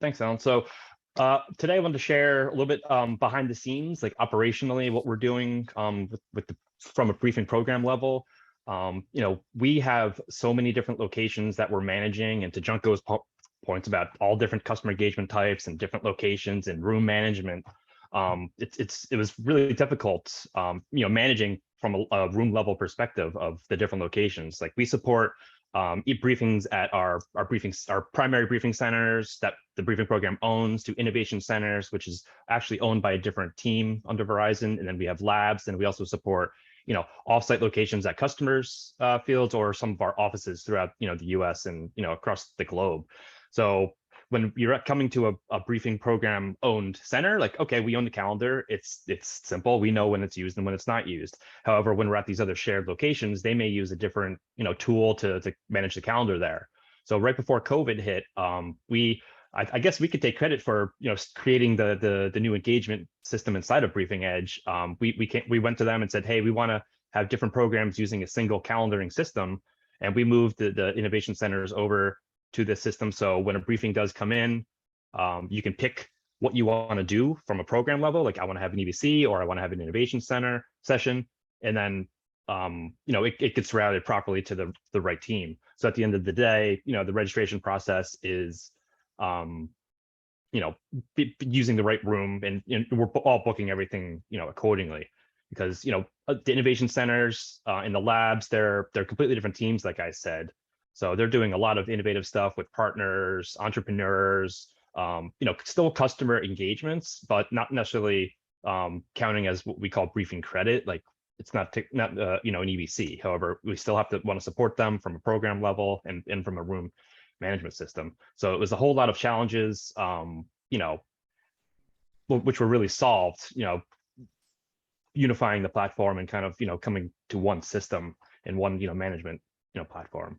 Thanks, Alan. So today I wanted to share a little bit behind the scenes, like operationally, what we're doing from a briefing program level. We have so many different locations that we're managing, and to Junko's points about all different customer engagement types and different locations and room management, it was really difficult, managing from a room level perspective of the different locations. Like we support briefings at our primary briefing centers that the briefing program owns, to innovation centers, which is actually owned by a different team under Verizon, and then we have labs, and we also support offsite locations at customers' fields or some of our offices throughout the U.S. and across the globe. So when you're coming to a briefing program owned center, like, okay, we own the calendar. It's simple. We know when it's used and when it's not used. However, when we're at these other shared locations, they may use a different tool to manage the calendar there. So right before COVID hit, I guess we could take credit for creating the new engagement system inside of Briefing Edge. We went to them and said, hey, we want to have different programs using a single calendaring system, and we moved the innovation centers over to this system. So when a briefing does come in, you can pick what you want to do from a program level. Like I want to have an EBC, or I want to have an innovation center session, and then it gets routed properly to the right team. So at the end of the day, the registration process is using the right room, and we're all booking everything accordingly, because the innovation centers in the labs, they're completely different teams, like I said. So they're doing a lot of innovative stuff with partners, entrepreneurs, still customer engagements, but not necessarily counting as what we call briefing credit. Like it's not an EBC. However, we still have to want to support them from a program level and from a room management system. So it was a whole lot of challenges, which were really solved, unifying the platform and kind of coming to one system and one management platform.